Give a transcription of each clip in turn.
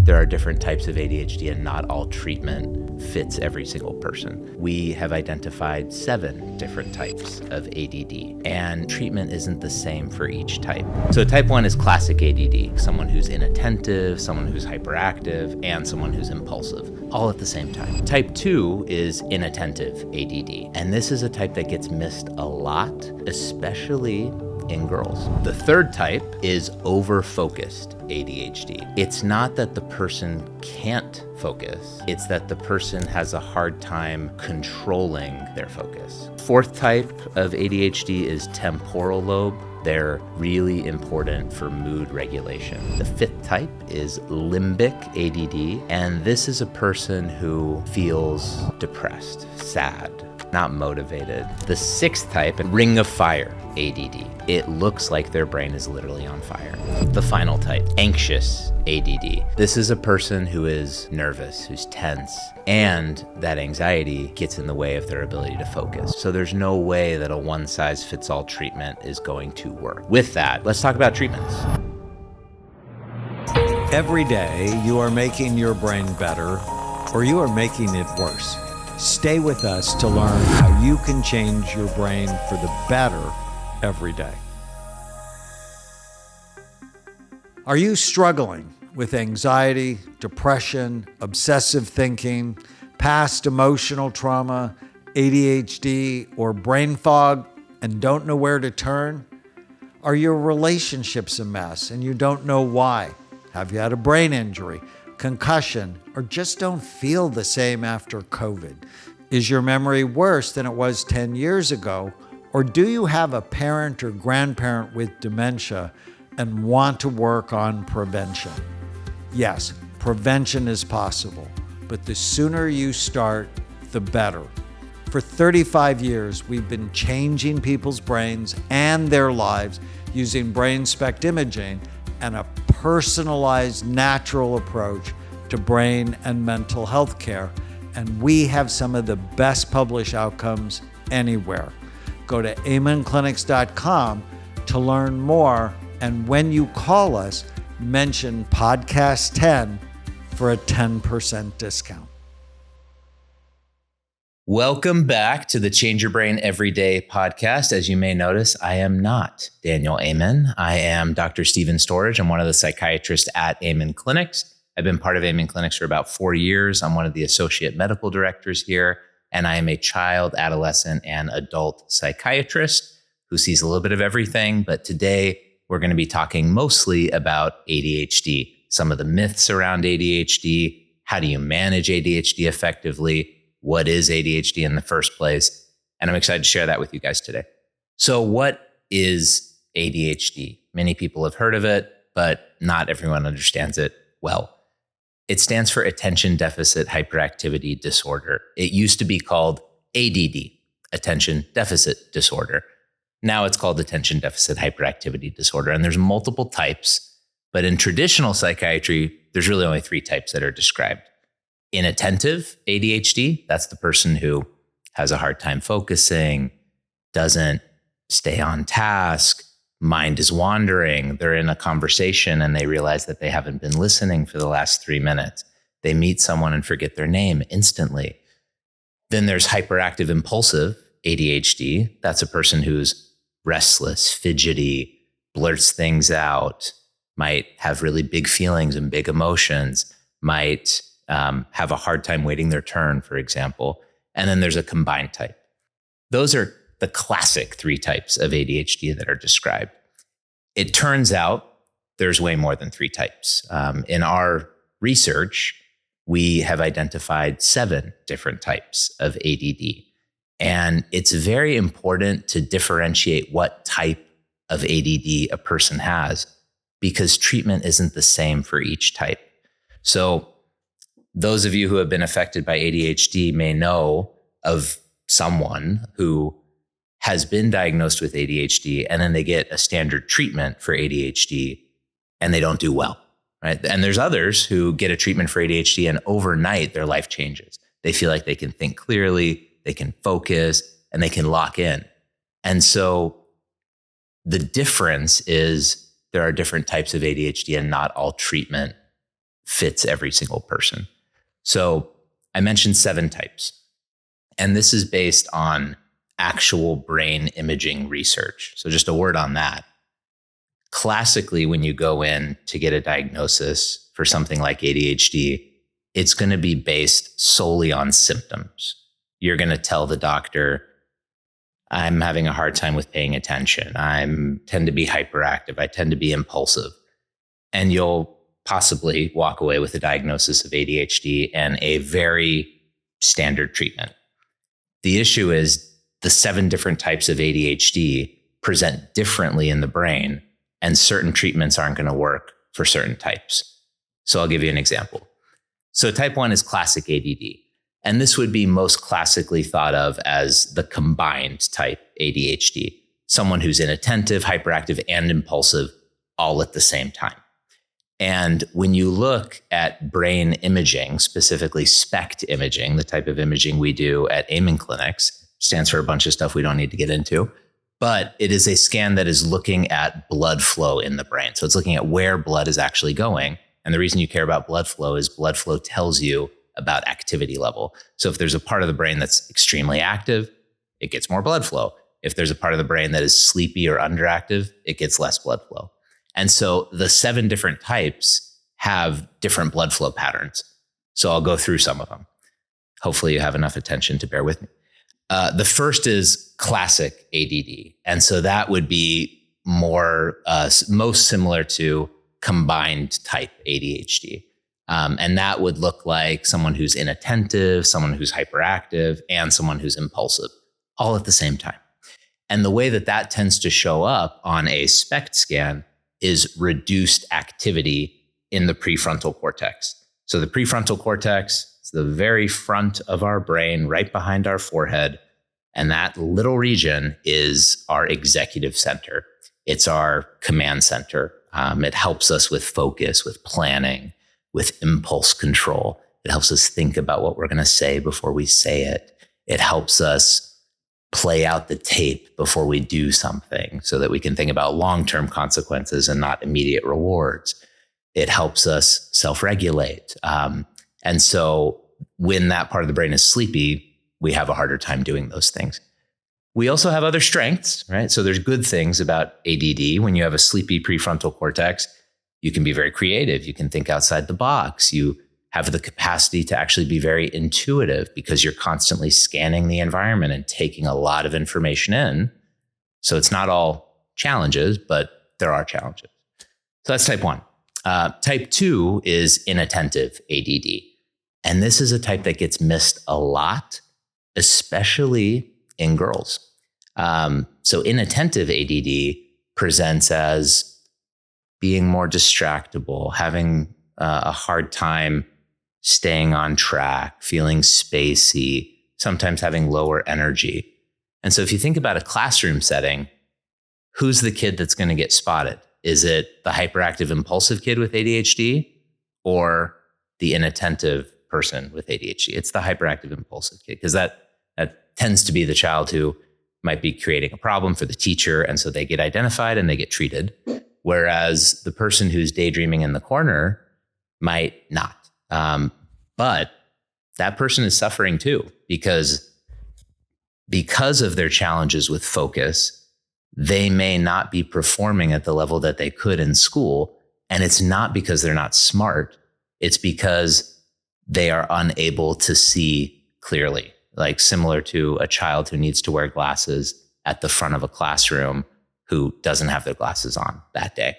There are different types of ADHD and not all treatment fits every single person. We have identified 7 different types of ADD, and treatment isn't the same for each type. So type 1 is classic ADD, someone who's inattentive, someone who's hyperactive, and someone who's impulsive, all at the same time. Type 2 is inattentive ADD, and this is a type that gets missed a lot, especially in girls. The third type is overfocused ADHD. It's not that the person can't focus, it's that the person has a hard time controlling their focus. Fourth type of ADHD is temporal lobe. They're really important for mood regulation. The fifth type is limbic ADD, and this is a person who feels depressed, sad, not motivated. The sixth type, ring of fire ADD. It looks like their brain is literally on fire. The final type, anxious ADD. This is a person who is nervous, who's tense, and that anxiety gets in the way of their ability to focus. So there's no way that a one-size-fits-all treatment is going to work. With that, let's talk about treatments. Every day, you are making your brain better, or you are making it worse. Stay with us to learn how you can change your brain for the better every day. Are you struggling with anxiety, depression, obsessive thinking, past emotional trauma, ADHD, or brain fog, and don't know where to turn? Are your relationships a mess and you don't know why? Have you had a brain injury, concussion, or just don't feel the same after COVID? Is your memory worse than it was 10 years ago? Or do you have a parent or grandparent with dementia and want to work on prevention? Yes, prevention is possible, but the sooner you start, the better. For 35 years, we've been changing people's brains and their lives using brain SPECT imaging and a personalized, natural approach to brain and mental health care. And we have some of the best published outcomes anywhere. Go to amenclinics.com to learn more. And when you call us, mention Podcast 10 for a 10% discount. Welcome back to the Change Your Brain Everyday podcast. As you may notice, I am not Daniel Amen. I am Dr. Stephen Storage. I'm one of the psychiatrists at Amen Clinics. I've been part of Amen Clinics for about 4 years. I'm one of the associate medical directors here, and I am a child, adolescent, and adult psychiatrist who sees a little bit of everything. But today, we're going to be talking mostly about ADHD, some of the myths around ADHD, how do you manage ADHD effectively, what is ADHD in the first place, and I'm excited to share that with you guys today. So what is ADHD? Many people have heard of it, but not everyone understands it well. It stands for Attention Deficit Hyperactivity Disorder. It used to be called ADD, Attention Deficit Disorder. Now it's called Attention Deficit Hyperactivity Disorder, and there's multiple types, but in traditional psychiatry, there's really only 3 types that are described. Inattentive ADHD, that's the person who has a hard time focusing, doesn't stay on task, mind is wandering, they're in a conversation and they realize that they haven't been listening for the last 3 minutes. They meet someone and forget their name instantly. Then there's hyperactive impulsive ADHD. That's a person who's restless, fidgety, blurts things out, might have really big feelings and big emotions, might have a hard time waiting their turn, for example. And then there's a combined type. Those are the classic 3 types of ADHD that are described. It turns out there's way more than 3 types. In our research, we have identified 7 different types of ADD. And it's very important to differentiate what type of ADD a person has, because treatment isn't the same for each type. So those of you who have been affected by ADHD may know of someone who has been diagnosed with ADHD and then they get a standard treatment for ADHD and they don't do well, right? And there's others who get a treatment for ADHD and overnight their life changes. They feel like they can think clearly, they can focus, and they can lock in. And so the difference is there are different types of ADHD and not all treatment fits every single person. So I mentioned 7 types, and this is based on actual brain imaging research. So just a word on that. Classically, when you go in to get a diagnosis for something like ADHD, it's going to be based solely on symptoms. You're going to tell the doctor, I'm having a hard time with paying attention. I tend to be hyperactive. I tend to be impulsive. And you'll possibly walk away with a diagnosis of ADHD and a very standard treatment. The issue is the 7 different types of ADHD present differently in the brain, and certain treatments aren't going to work for certain types. So I'll give you an example. So type 1 is classic ADD. And this would be most classically thought of as the combined type ADHD, someone who's inattentive, hyperactive, and impulsive all at the same time. And when you look at brain imaging, specifically SPECT imaging, the type of imaging we do at Amen clinics, stands for a bunch of stuff we don't need to get into, but it is a scan that is looking at blood flow in the brain. So it's looking at where blood is actually going. And the reason you care about blood flow is blood flow tells you about activity level. So if there's a part of the brain that's extremely active, it gets more blood flow. If there's a part of the brain that is sleepy or underactive, it gets less blood flow. And so the 7 different types have different blood flow patterns. So I'll go through some of them. Hopefully you have enough attention to bear with me. The first is classic ADD. And so that would be more, most similar to combined type ADHD. And that would look like someone who's inattentive, someone who's hyperactive, and someone who's impulsive, all at the same time. And the way that that tends to show up on a SPECT scan is reduced activity in the prefrontal cortex. So the prefrontal cortex is the very front of our brain, right behind our forehead. And that little region is our executive center. It's our command center. It helps us with focus, with planning, with impulse control. It helps us think about what we're going to say before we say it. It helps us play out the tape before we do something so that we can think about long-term consequences and not immediate rewards. It helps us self-regulate. And so when that part of the brain is sleepy, we have a harder time doing those things. We also have other strengths, right? So there's good things about ADD. When you have a sleepy prefrontal cortex, you can be very creative. You can think outside the box. You have the capacity to actually be very intuitive because you're constantly scanning the environment and taking a lot of information in. So it's not all challenges, but there are challenges. So that's type 1. Type 2 is inattentive ADD. And this is a type that gets missed a lot, especially in girls. So inattentive ADD presents as being more distractible, having a hard time staying on track, feeling spacey, sometimes having lower energy. And so if you think about a classroom setting, who's the kid that's going to get spotted? Is it the hyperactive impulsive kid with ADHD or the inattentive person with ADHD? It's the hyperactive impulsive kid, because that tends to be the child who might be creating a problem for the teacher. And so they get identified and they get treated. Whereas the person who's daydreaming in the corner might not. But that person is suffering too, because of their challenges with focus, they may not be performing at the level that they could in school. And it's not because they're not smart. It's because they are unable to see clearly, like similar to a child who needs to wear glasses at the front of a classroom who doesn't have their glasses on that day.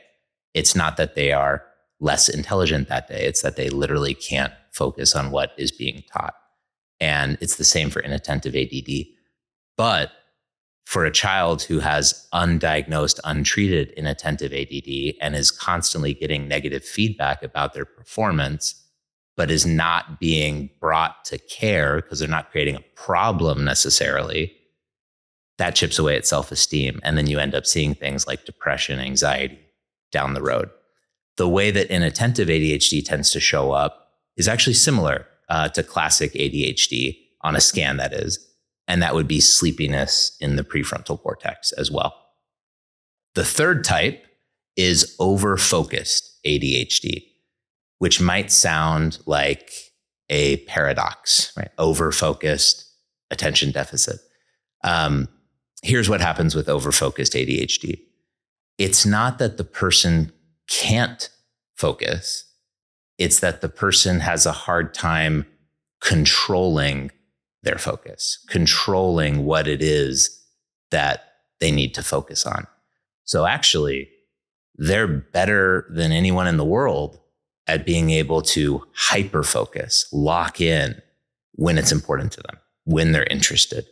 It's not that they are less intelligent that day. It's that they literally can't focus on what is being taught. And it's the same for inattentive ADD. But for a child who has undiagnosed, untreated inattentive ADD and is constantly getting negative feedback about their performance, but is not being brought to care because they're not creating a problem necessarily, that chips away at self-esteem. And then you end up seeing things like depression, anxiety down the road. The way that inattentive ADHD tends to show up is actually similar to classic ADHD on a scan, that is. And that would be sleepiness in the prefrontal cortex as well. The third type is overfocused ADHD. which might sound like a paradox, right? Overfocused attention deficit. Here's what happens with overfocused ADHD. It's not that the person can't focus. It's that the person has a hard time controlling their focus, controlling what it is that they need to focus on. So actually, they're better than anyone in the world at being able to hyper focus, lock in when it's important to them, when they're interested.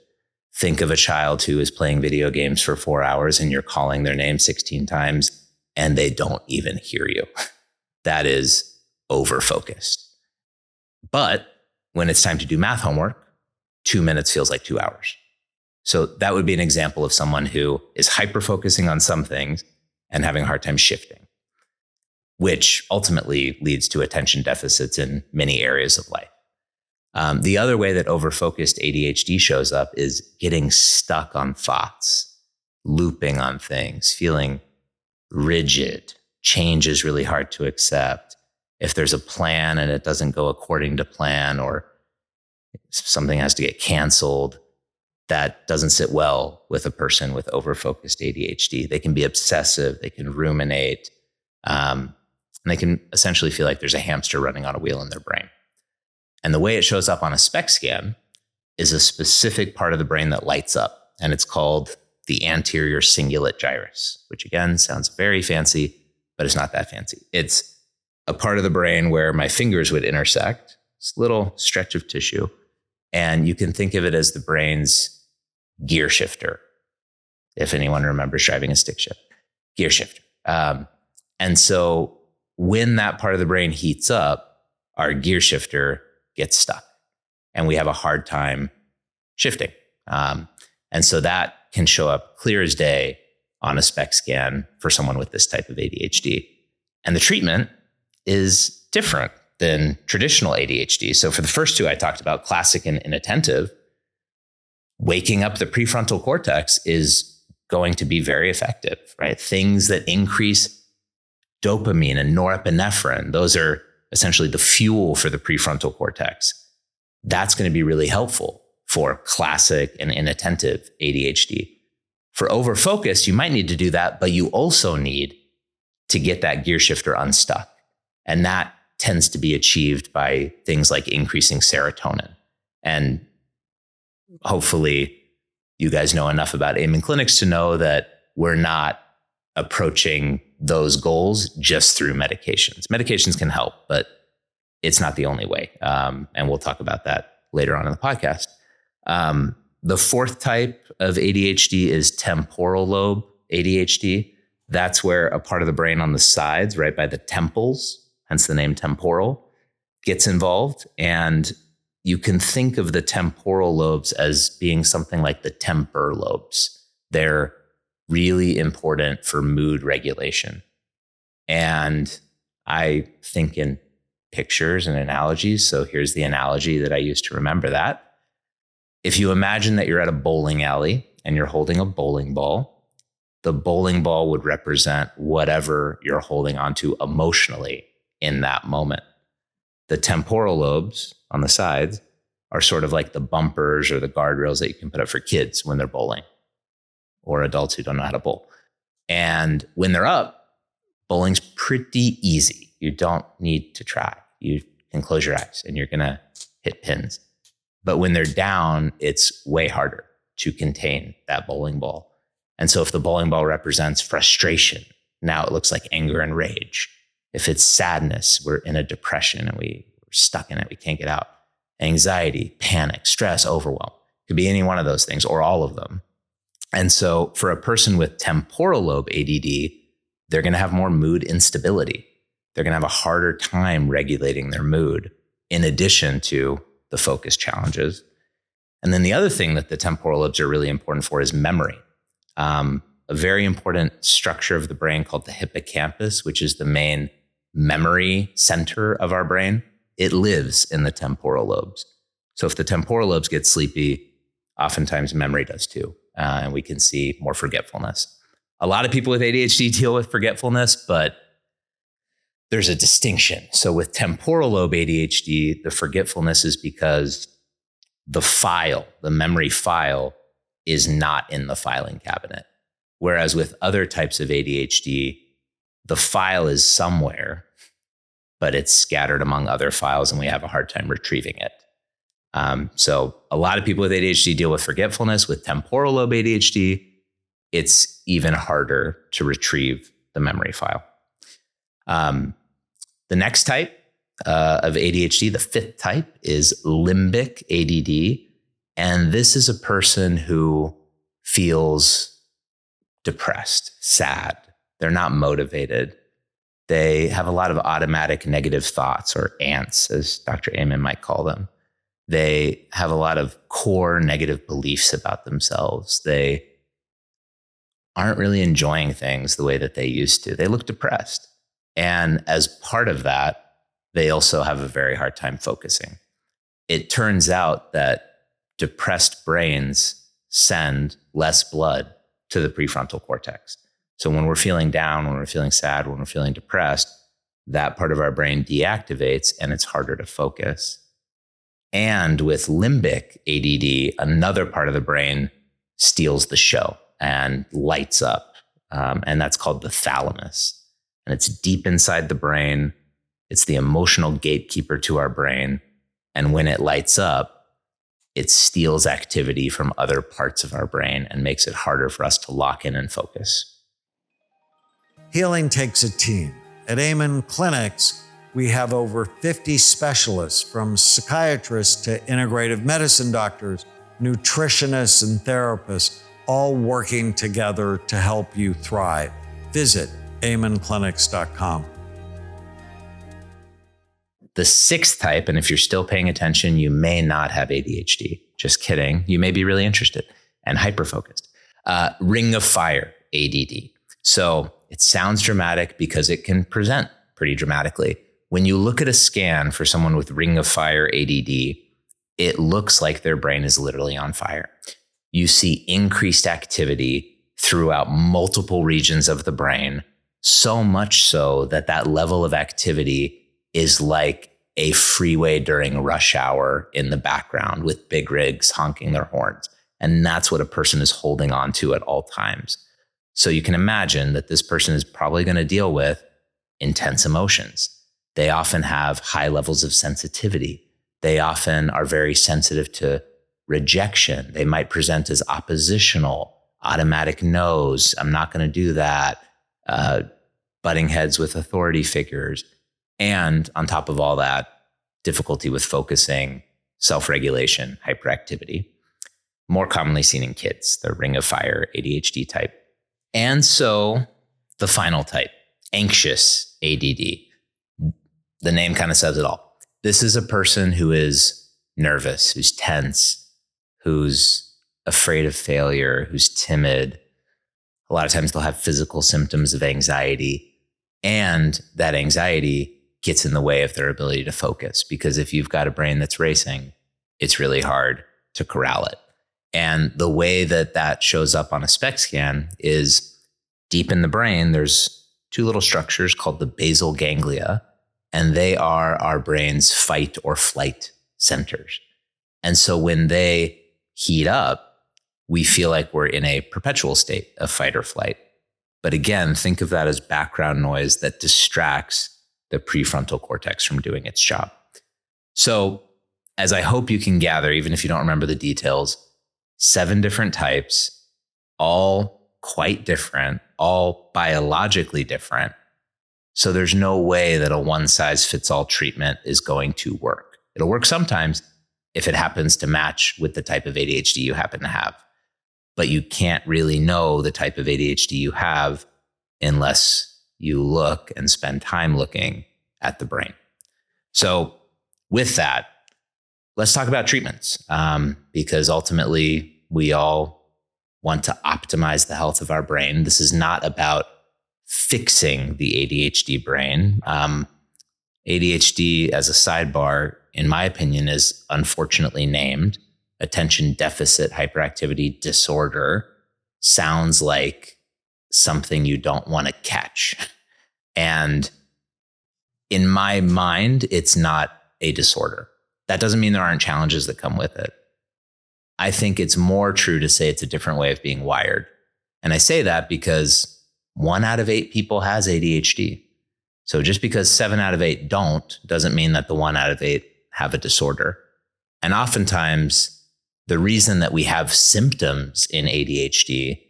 Think of a child who is playing video games for 4 hours and you're calling their name 16 times and they don't even hear you. That is over-focused. But when it's time to do math homework, 2 minutes feels like 2 hours. So that would be an example of someone who is hyper-focusing on some things and having a hard time shifting, which ultimately leads to attention deficits in many areas of life. The other way that overfocused ADHD shows up is getting stuck on thoughts, looping on things, feeling rigid. Change is really hard to accept. If there's a plan and it doesn't go according to plan, or something has to get canceled, that doesn't sit well with a person with overfocused ADHD. They can be obsessive, they can ruminate, and they can essentially feel like there's a hamster running on a wheel in their brain. And the way it shows up on a SPECT scan is a specific part of the brain that lights up, and it's called the anterior cingulate gyrus, which again sounds very fancy, but it's not that fancy. It's a part of the brain where my fingers would intersect, this little stretch of tissue, and you can think of it as the brain's gear shifter, if anyone remembers driving a stick shift, gear shifter. And so when that part of the brain heats up, our gear shifter gets stuck and we have a hard time shifting. And so that can show up clear as day on a SPECT scan for someone with this type of ADHD. And the treatment is different than traditional ADHD. So for the first two I talked about, classic and inattentive, waking up the prefrontal cortex is going to be very effective, right? Things that increase dopamine and norepinephrine, those are essentially the fuel for the prefrontal cortex. That's going to be really helpful for classic and inattentive ADHD. For overfocus, you might need to do that, but you also need to get that gear shifter unstuck. And that tends to be achieved by things like increasing serotonin. And hopefully you guys know enough about Amen clinics to know that we're not approaching those goals just through medications. Medications can help, but it's not the only way. And we'll talk about that later on in the podcast. The fourth type of ADHD is temporal lobe ADHD. That's where a part of the brain on the sides, right by the temples, hence the name temporal, gets involved. And you can think of the temporal lobes as being something like the temper lobes. They're really important for mood regulation. And I think in pictures and analogies. So here's the analogy that I use to remember that. If you imagine that you're at a bowling alley and you're holding a bowling ball, the bowling ball would represent whatever you're holding onto emotionally in that moment. The temporal lobes on the sides are sort of like the bumpers or the guardrails that you can put up for kids when they're bowling, or adults who don't know how to bowl. And when they're up, bowling's pretty easy. You don't need to try. You can close your eyes and you're going to hit pins. But when they're down, it's way harder to contain that bowling ball. And so if the bowling ball represents frustration, now it looks like anger and rage. If it's sadness, we're in a depression and we're stuck in it. We can't get out. Anxiety, panic, stress, overwhelm. Could be any one of those things or all of them. And so for a person with temporal lobe ADD, they're going to have more mood instability. They're going to have a harder time regulating their mood in addition to the focus challenges. And then the other thing that the temporal lobes are really important for is memory. A very important structure of the brain called the hippocampus, which is the main memory center of our brain. It lives in the temporal lobes. So if the temporal lobes get sleepy, oftentimes memory does too. And we can see more forgetfulness. A lot of people with ADHD deal with forgetfulness, but there's a distinction. So with temporal lobe ADHD, the forgetfulness is because the memory file is not in the filing cabinet. Whereas with other types of ADHD, the file is somewhere, but it's scattered among other files and we have a hard time retrieving it. So a lot of people with ADHD deal with forgetfulness. With temporal lobe ADHD, it's even harder to retrieve the memory file. The next type of ADHD, the fifth type, is limbic ADD. And this is a person who feels depressed, sad. They're not motivated. They have a lot of automatic negative thoughts, or ants, as Dr. Amen might call them. They have a lot of core negative beliefs about themselves. They aren't really enjoying things the way that they used to. They look depressed. And as part of that, they also have a very hard time focusing. It turns out that depressed brains send less blood to the prefrontal cortex. So when we're feeling down, when we're feeling sad, when we're feeling depressed, that part of our brain deactivates and it's harder to focus. And with limbic ADD, another part of the brain steals the show and lights up. And that's called the thalamus. And it's deep inside the brain. It's the emotional gatekeeper to our brain. And when it lights up, it steals activity from other parts of our brain and makes it harder for us to lock in and focus. Healing takes a team. At Amen Clinics, we have over 50 specialists, from psychiatrists to integrative medicine doctors, nutritionists, and therapists, all working together to help you thrive. Visit amenclinics.com. The sixth type, and if you're still paying attention, you may not have ADHD. Just kidding. You may be really interested and hyper-focused. Ring of fire ADD. So it sounds dramatic because it can present pretty dramatically. When you look at a scan for someone with ring of fire ADD, it looks like their brain is literally on fire. You see increased activity throughout multiple regions of the brain, so much so that that level of activity is like a freeway during rush hour in the background with big rigs honking their horns. And that's what a person is holding on to at all times. So you can imagine that this person is probably going to deal with intense emotions. They often have high levels of sensitivity. They often are very sensitive to rejection. They might present as oppositional, automatic no's, I'm not going to do that, butting heads with authority figures. And on top of all that, difficulty with focusing, self-regulation, hyperactivity, more commonly seen in kids, the ring of fire ADHD type. And so the final type, anxious ADD. The name kind of says it all. This is a person who is nervous, who's tense, who's afraid of failure, who's timid. A lot of times they'll have physical symptoms of anxiety, and that anxiety gets in the way of their ability to focus, because if you've got a brain that's racing, it's really hard to corral it. And the way that that shows up on a SPECT scan is deep in the brain, there's two little structures called the basal ganglia, and they are our brain's fight or flight centers. And so when they heat up, we feel like we're in a perpetual state of fight or flight. But again, think of that as background noise that distracts the prefrontal cortex from doing its job. So as I hope you can gather, even if you don't remember the details, 7 different types, all quite different, all biologically different. So there's no way that a one-size-fits-all treatment is going to work. It'll work sometimes if it happens to match with the type of ADHD you happen to have. But you can't really know the type of ADHD you have unless you look and spend time looking at the brain. So with that, let's talk about treatments, because ultimately we all want to optimize the health of our brain. This is not about fixing the ADHD brain. ADHD, as a sidebar, in my opinion, is unfortunately named attention deficit hyperactivity disorder. Sounds like something you don't want to catch. And in my mind, it's not a disorder. That doesn't mean there aren't challenges that come with it. I think it's more true to say it's a different way of being wired. And I say that because 1 out of 8 people has ADHD. So just because 7 out of 8 don't doesn't mean that the 1 out of 8 have a disorder. And oftentimes, the reason that we have symptoms in ADHD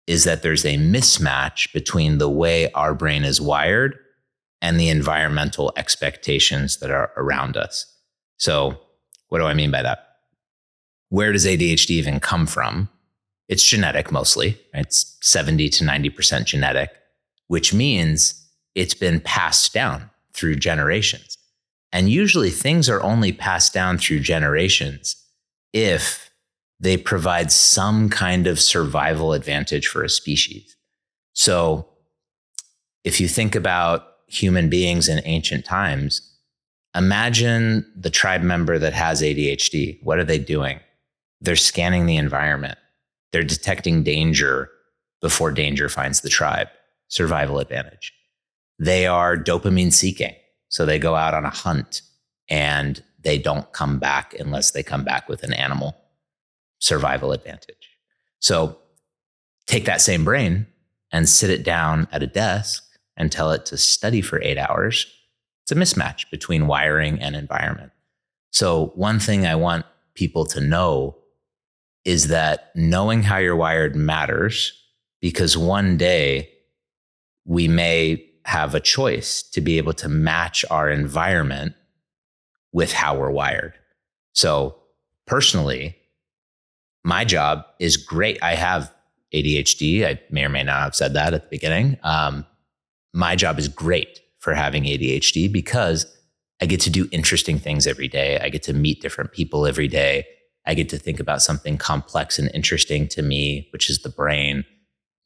is that there's a mismatch between the way our brain is wired and the environmental expectations that are around us. So what do I mean by that? Where does ADHD even come from? It's genetic mostly. It's 70 to 90% genetic, which means it's been passed down through generations. And usually things are only passed down through generations if they provide some kind of survival advantage for a species. So if you think about human beings in ancient times, imagine the tribe member that has ADHD. What are they doing? They're scanning the environment. They're detecting danger before danger finds the tribe. Survival advantage. They are dopamine seeking. So they go out on a hunt and they don't come back unless they come back with an animal. Survival advantage. So take that same brain and sit it down at a desk and tell it to study for 8 hours. It's a mismatch between wiring and environment. So one thing I want people to know is that knowing how you're wired matters, because one day we may have a choice to be able to match our environment with how we're wired. So personally, my job is great. I have ADHD. I may or may not have said that at the beginning. My job is great for having ADHD because I get to do interesting things every day. I get to meet different people every day. I get to think about something complex and interesting to me, which is the brain.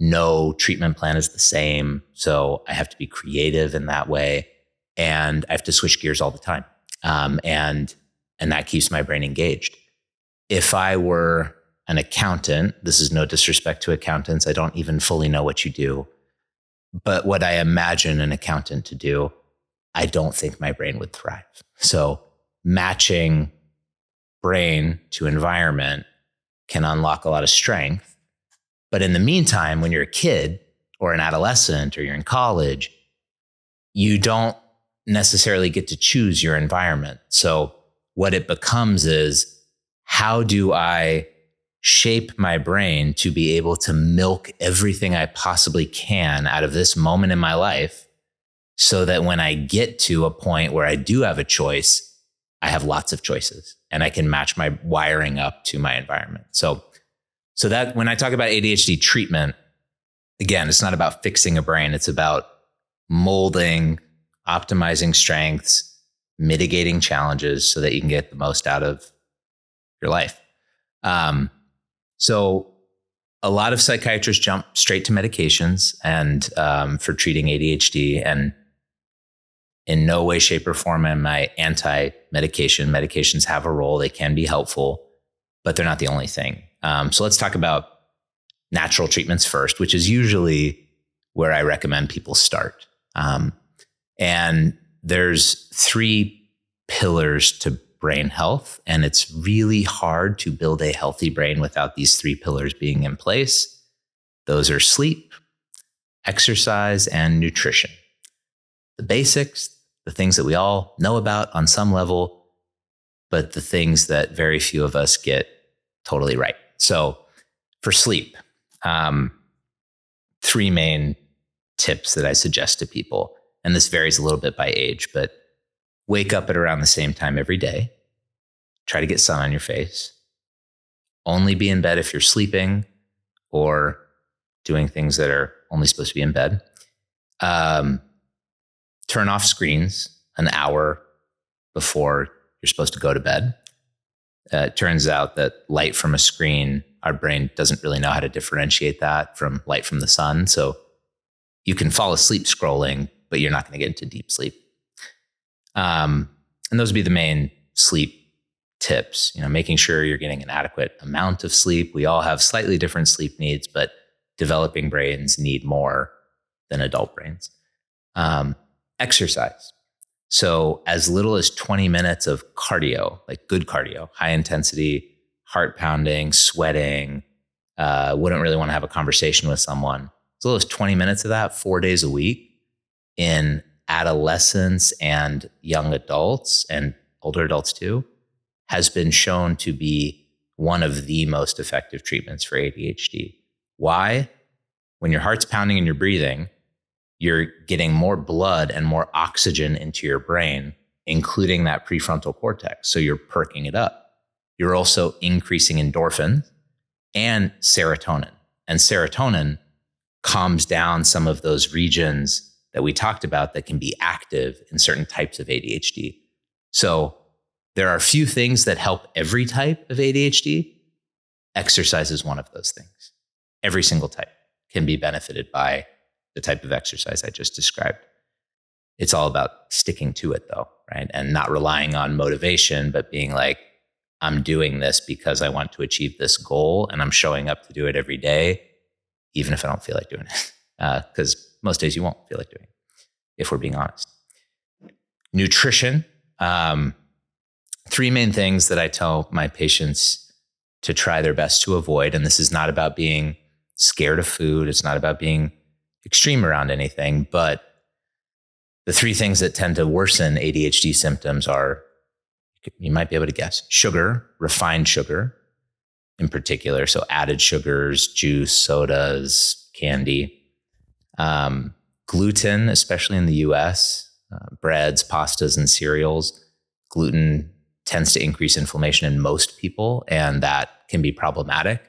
No treatment plan is the same. So I have to be creative in that way. And I have to switch gears all the time. And that keeps my brain engaged. If I were an accountant, this is no disrespect to accountants. I don't even fully know what you do. But what I imagine an accountant to do, I don't think my brain would thrive. So matching brain to environment can unlock a lot of strength. But in the meantime, when you're a kid or an adolescent or you're in college, you don't necessarily get to choose your environment. So what it becomes is, how do I shape my brain to be able to milk everything I possibly can out of this moment in my life so that when I get to a point where I do have a choice, I have lots of choices and I can match my wiring up to my environment. So that when I talk about ADHD treatment, again, it's not about fixing a brain. It's about molding, optimizing strengths, mitigating challenges so that you can get the most out of your life. So a lot of psychiatrists jump straight to medications and for treating ADHD, and in no way, shape, or form am I anti-medication. Medications have a role. They can be helpful, but they're not the only thing. So let's talk about natural treatments first, which is usually where I recommend people start. And there's 3 pillars to brain health, and it's really hard to build a healthy brain without these 3 pillars being in place. Those are sleep, exercise, and nutrition. The basics, the things that we all know about on some level, but the things that very few of us get totally right. So for sleep, 3 main tips that I suggest to people, and this varies a little bit by age, but wake up at around the same time every day. Try to get sun on your face. Only be in bed if you're sleeping or doing things that are only supposed to be in bed. Turn off screens an hour before you're supposed to go to bed. It turns out that light from a screen, our brain doesn't really know how to differentiate that from light from the sun. So you can fall asleep scrolling, but you're not going to get into deep sleep. And those would be the main sleep tips, making sure you're getting an adequate amount of sleep. We all have slightly different sleep needs, but developing brains need more than adult brains. Exercise. So as little as 20 minutes of cardio, like good cardio, high intensity, heart pounding, sweating, wouldn't really want to have a conversation with someone. As little as 20 minutes of that 4 days a week in adolescents and young adults and older adults too, has been shown to be one of the most effective treatments for ADHD. Why? When your heart's pounding and you're breathing, you're getting more blood and more oxygen into your brain, including that prefrontal cortex. So you're perking it up. You're also increasing endorphin and serotonin. And serotonin calms down some of those regions that we talked about that can be active in certain types of ADHD. So there are a few things that help every type of ADHD. Exercise is one of those things. Every single type can be benefited by the type of exercise I just described. It's all about sticking to it though, right? And not relying on motivation, but being like, I'm doing this because I want to achieve this goal and I'm showing up to do it every day, even if I don't feel like doing it. Because most days you won't feel like doing it, if we're being honest. Nutrition. Three main things that I tell my patients to try their best to avoid. And this is not about being scared of food. It's not about being extreme around anything, but the three things that tend to worsen ADHD symptoms are, you might be able to guess, sugar, refined sugar in particular. So added sugars, juice, sodas, candy, gluten, especially in the US, breads, pastas, and cereals. Gluten tends to increase inflammation in most people, and that can be problematic.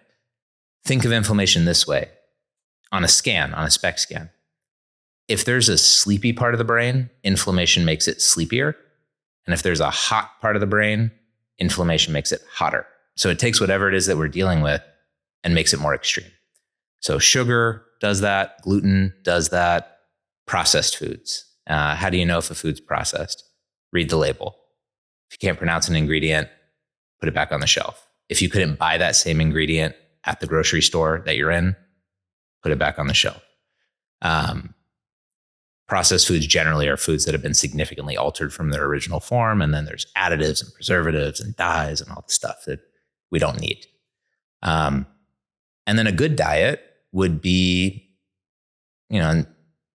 Think of inflammation this way. On a SPECT scan, if there's a sleepy part of the brain, inflammation makes it sleepier. And if there's a hot part of the brain, inflammation makes it hotter. So it takes whatever it is that we're dealing with and makes it more extreme. So sugar does that, gluten does that, processed foods. How do you know if a food's processed? Read the label. If you can't pronounce an ingredient, put it back on the shelf. If you couldn't buy that same ingredient at the grocery store that you're in, put it back on the shelf. Processed foods generally are foods that have been significantly altered from their original form. And then there's additives and preservatives and dyes and all the stuff that we don't need. And then a good diet would be, and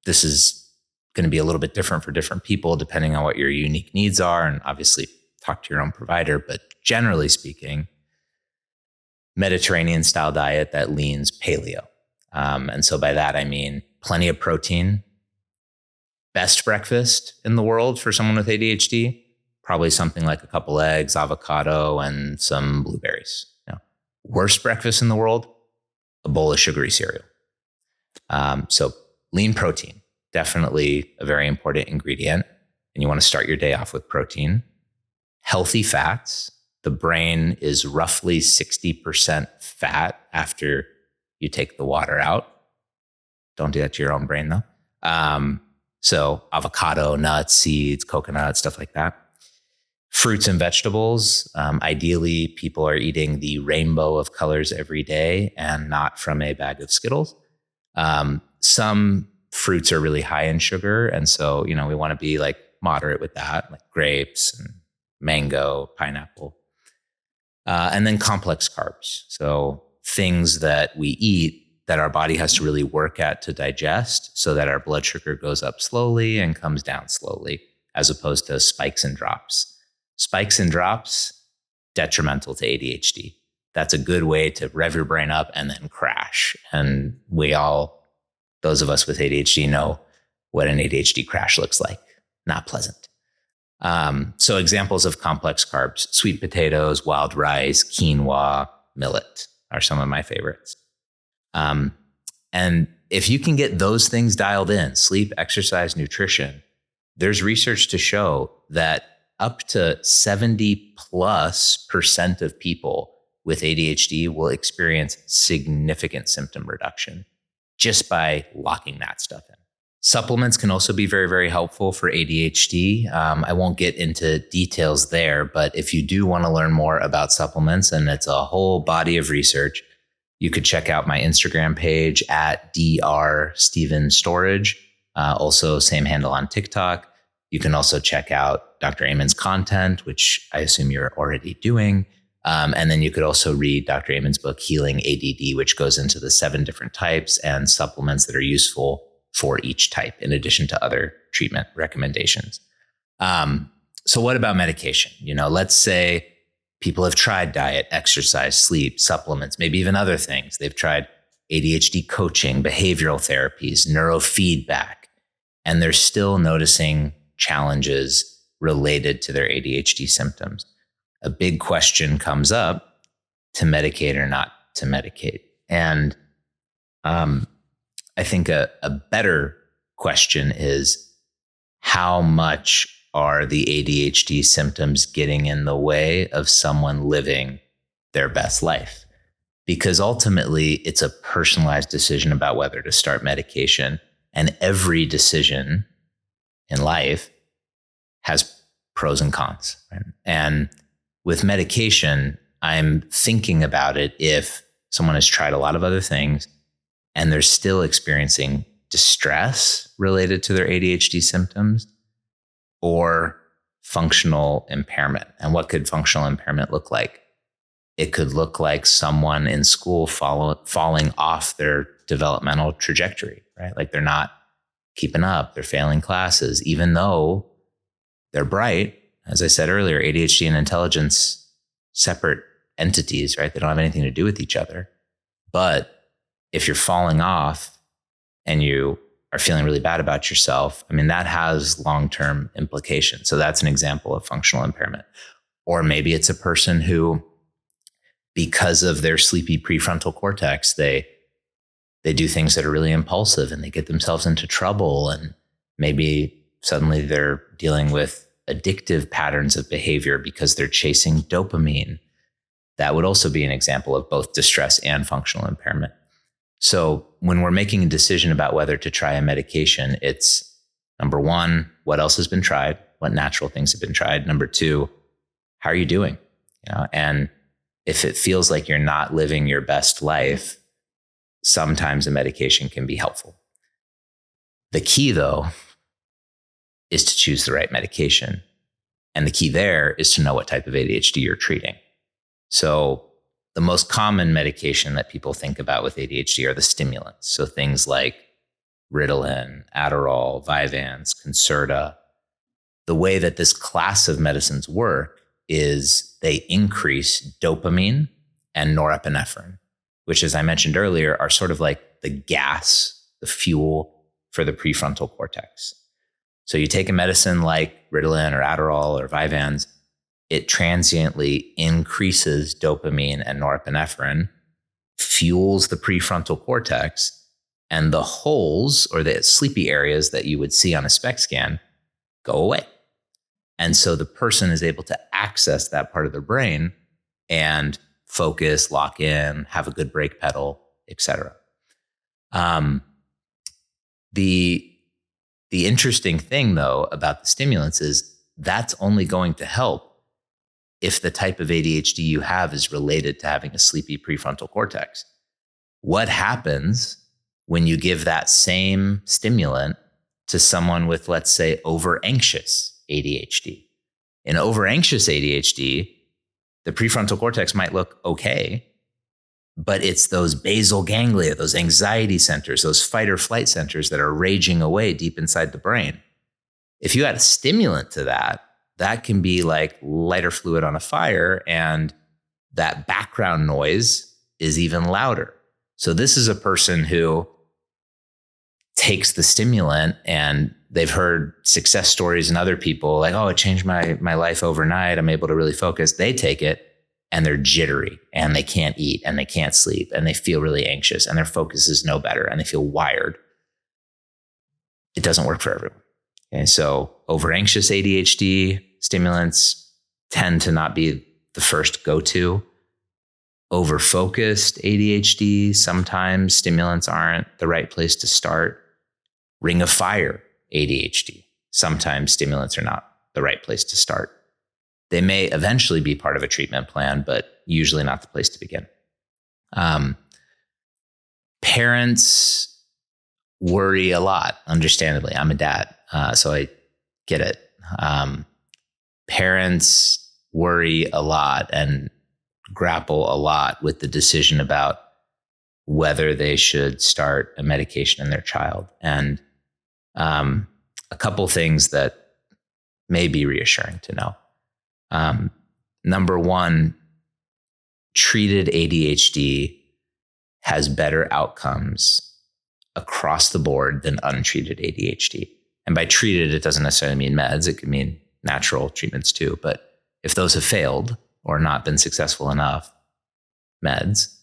this is going to be a little bit different for different people depending on what your unique needs are. And obviously talk to your own provider, but generally speaking, Mediterranean style diet that leans paleo. And so by that, I mean plenty of protein. Best breakfast in the world for someone with ADHD, probably something like a couple eggs, avocado, and some blueberries. Worst breakfast in the world, a bowl of sugary cereal. So lean protein, definitely a very important ingredient. And you want to start your day off with protein. Healthy fats. The brain is roughly 60% fat after you take the water out. Don't do that to your own brain though. So avocado, nuts, seeds, coconut, stuff like that. Fruits and vegetables. Ideally, people are eating the rainbow of colors every day and not from a bag of Skittles. Some fruits are really high in sugar. And so, we want to be like moderate with that, like grapes and mango, pineapple. And then complex carbs. So things that we eat that our body has to really work at to digest so that our blood sugar goes up slowly and comes down slowly, as opposed to spikes and drops. Spikes and drops, detrimental to ADHD. That's a good way to rev your brain up and then crash. And those of us with ADHD know what an ADHD crash looks like. Not pleasant. So examples of complex carbs, sweet potatoes, wild rice, quinoa, millet are some of my favorites. And if you can get those things dialed in, sleep, exercise, nutrition, there's research to show that up to 70+% of people with ADHD will experience significant symptom reduction just by locking that stuff in. Supplements can also be very, very helpful for ADHD. I won't get into details there, but if you do want to learn more about supplements, and it's a whole body of research, you could check out my Instagram page at Dr. Steven Storage. Also, same handle on TikTok. You can also check out Dr. Amen's content, which I assume you're already doing. And then you could also read Dr. Amen's book, Healing ADD, which goes into the 7 different types and supplements that are useful for each type, in addition to other treatment recommendations. So what about medication? Let's say people have tried diet, exercise, sleep, supplements, maybe even other things. They've tried ADHD coaching, behavioral therapies, neurofeedback, and they're still noticing challenges related to their ADHD symptoms. A big question comes up: to medicate or not to medicate? And I think a better question is, how much are the ADHD symptoms getting in the way of someone living their best life? Because ultimately, it's a personalized decision about whether to start medication. And every decision in life has pros and cons. Right? And with medication, I'm thinking about it if someone has tried a lot of other things and they're still experiencing distress related to their ADHD symptoms, or functional impairment. And what could functional impairment look like? It could look like someone in school falling off their developmental trajectory, right? Like they're not keeping up, they're failing classes, even though they're bright. As I said earlier, ADHD and intelligence, separate entities, right? They don't have anything to do with each other. But if you're falling off and you are feeling really bad about yourself, that has long-term implications. So that's an example of functional impairment. Or maybe it's a person who, because of their sleepy prefrontal cortex, they do things that are really impulsive and they get themselves into trouble. And maybe suddenly they're dealing with addictive patterns of behavior because they're chasing dopamine. That would also be an example of both distress and functional impairment. So when we're making a decision about whether to try a medication, it's number 1, what else has been tried? What natural things have been tried? Number 2, how are you doing? And if it feels like you're not living your best life, sometimes a medication can be helpful. The key, though, is to choose the right medication. And the key there is to know what type of ADHD you're treating. So the most common medication that people think about with ADHD are the stimulants. So things like Ritalin, Adderall, Vyvanse, Concerta. The way that this class of medicines work is they increase dopamine and norepinephrine, which, as I mentioned earlier, are sort of like the gas, the fuel for the prefrontal cortex. So you take a medicine like Ritalin or Adderall or Vyvanse, it transiently increases dopamine and norepinephrine, fuels the prefrontal cortex, and the holes or the sleepy areas that you would see on a SPECT scan go away. And so the person is able to access that part of their brain and focus, lock in, have a good brake pedal, etc. The interesting thing, though, about the stimulants is that's only going to help if the type of ADHD you have is related to having a sleepy prefrontal cortex. What happens when you give that same stimulant to someone with, let's say, over-anxious ADHD? In over-anxious ADHD, the prefrontal cortex might look okay, but it's those basal ganglia, those anxiety centers, those fight or flight centers that are raging away deep inside the brain. If you add a stimulant to that, that can be like lighter fluid on a fire, and that background noise is even louder. So this is a person who takes the stimulant, and they've heard success stories in other people like, oh, it changed my life overnight. I'm able to really focus. They take it and they're jittery and they can't eat and they can't sleep and they feel really anxious and their focus is no better and they feel wired. It doesn't work for everyone. And so over anxious ADHD stimulants tend to not be the first go-to. Over focused ADHD, sometimes stimulants aren't the right place to start. Ring of fire ADHD, sometimes stimulants are not the right place to start. They may eventually be part of a treatment plan, but usually not the place to begin. Parents worry a lot, understandably. I'm a dad, so I get it. Parents worry a lot and grapple a lot with the decision about whether they should start a medication in their child. And a couple things that may be reassuring to know. Number one, treated ADHD has better outcomes across the board than untreated ADHD. And by treated, it doesn't necessarily mean meds. It could mean natural treatments too. But if those have failed or not been successful enough, meds,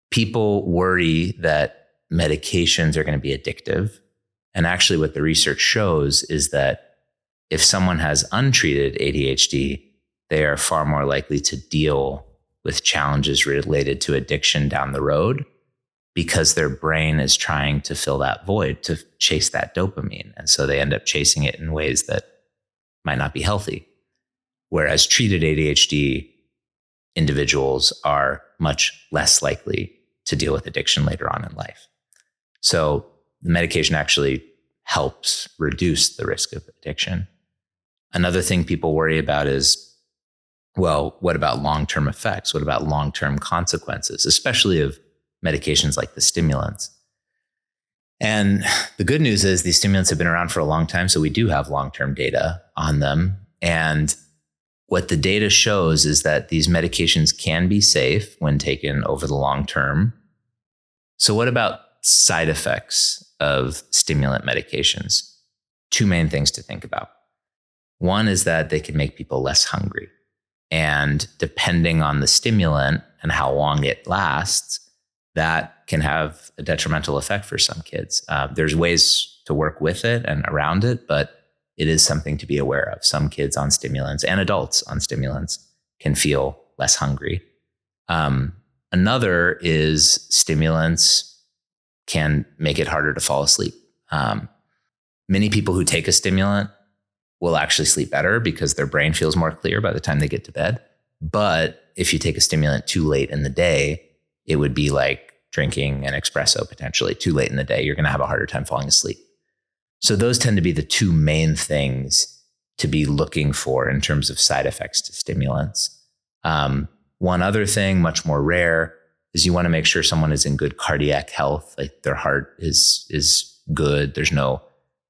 people worry that medications are going to be addictive. And actually what the research shows is that if someone has untreated ADHD, they are far more likely to deal with challenges related to addiction down the road because their brain is trying to fill that void, to chase that dopamine. And so they end up chasing it in ways that might not be healthy. Whereas treated ADHD individuals are much less likely to deal with addiction later on in life. So the medication actually helps reduce the risk of addiction. Another thing people worry about is, well, what about long-term effects? What about long-term consequences, especially of medications like the stimulants? And the good news is these stimulants have been around for a long time, so we do have long-term data on them. And what the data shows is that these medications can be safe when taken over the long term. So what about side effects of stimulant medications? Two main things to think about. One is that they can make people less hungry. And depending on the stimulant and how long it lasts, that can have a detrimental effect for some kids. There's ways to work with it and around it, but it is something to be aware of. Some kids on stimulants and adults on stimulants can feel less hungry. Another is stimulants can make it harder to fall asleep. Many people who take a stimulant will actually sleep better because their brain feels more clear by the time they get to bed. But if you take a stimulant too late in the day, it would be like drinking an espresso potentially. Too late in the day, you're going to have a harder time falling asleep. So those tend to be the two main things to be looking for in terms of side effects to stimulants. One other thing, much more rare, is you want to make sure someone is in good cardiac health, like their heart is good. There's no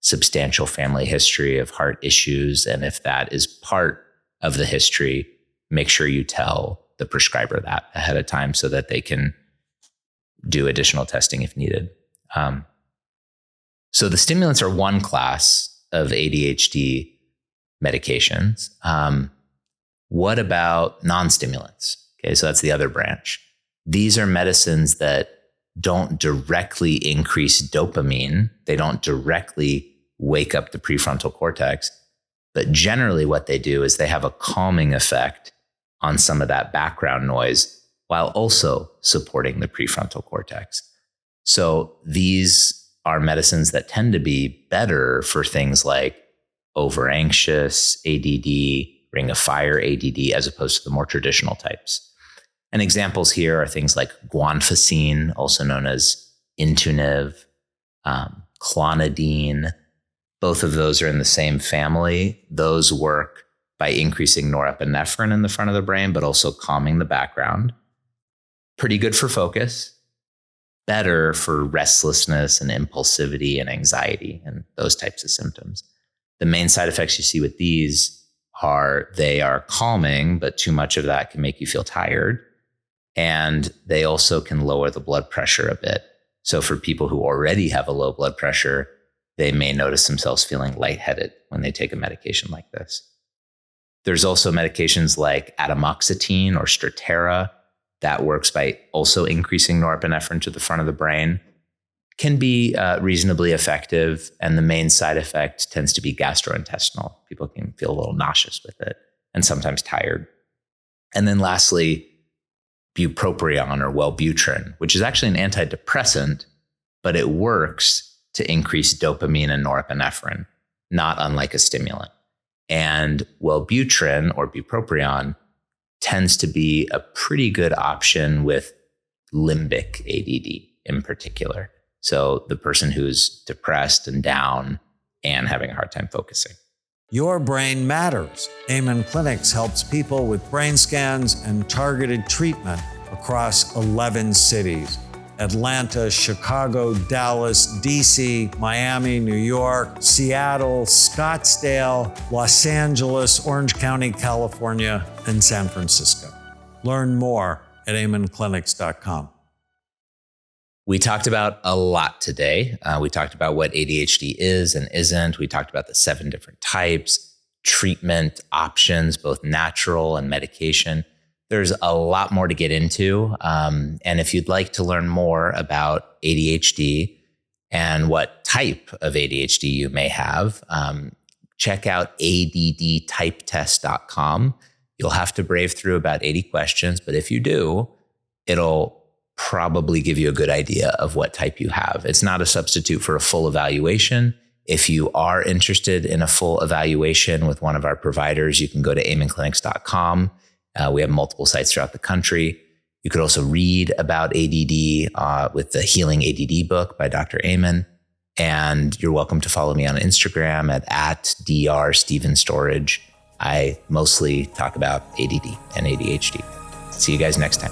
substantial family history of heart issues. And if that is part of the history, make sure you tell the prescriber that ahead of time so that they can do additional testing if needed. So the stimulants are one class of ADHD medications. What about non-stimulants? Okay, so that's the other branch. These are medicines that don't directly increase dopamine. They don't directly wake up the prefrontal cortex. But generally what they do is they have a calming effect on some of that background noise while also supporting the prefrontal cortex. So these are medicines that tend to be better for things like over anxious ADD, ring of fire ADD, as opposed to the more traditional types. And examples here are things like guanfacine, also known as Intuniv, clonidine. Both of those are in the same family. Those work by increasing norepinephrine in the front of the brain, but also calming the background. Pretty good for focus, better for restlessness and impulsivity and anxiety and those types of symptoms. The main side effects you see with these are they are calming, but too much of that can make you feel tired. And they also can lower the blood pressure a bit. So for people who already have a low blood pressure, they may notice themselves feeling lightheaded when they take a medication like this. There's also medications like atomoxetine or Strattera that works by also increasing norepinephrine to the front of the brain. Can be reasonably effective, and the main side effect tends to be gastrointestinal. People can feel a little nauseous with it and sometimes tired. And then lastly, bupropion or Wellbutrin, which is actually an antidepressant, but it works to increase dopamine and norepinephrine, not unlike a stimulant. And Wellbutrin or bupropion tends to be a pretty good option with limbic ADD in particular. So the person who's depressed and down and having a hard time focusing. Your brain matters. Amen Clinics helps people with brain scans and targeted treatment across 11 cities: Atlanta, Chicago, Dallas, DC, Miami, New York, Seattle, Scottsdale, Los Angeles, Orange County, California, and San Francisco. Learn more at amenclinics.com. We talked about a lot today. We talked about what ADHD is and isn't. We talked about the 7 different types, treatment options, both natural and medication. There's a lot more to get into. And if you'd like to learn more about ADHD and what type of ADHD you may have, check out addtypetest.com. You'll have to brave through about 80 questions, but if you do, it'll probably give you a good idea of what type you have. It's not a substitute for a full evaluation. If you are interested in a full evaluation with one of our providers, you can go to amenclinics.com. We have multiple sites throughout the country. You could also read about ADD with the Healing ADD book by Dr. Amen. And you're welcome to follow me on Instagram at @DrStevensStorage. I mostly talk about ADD and ADHD. See you guys next time.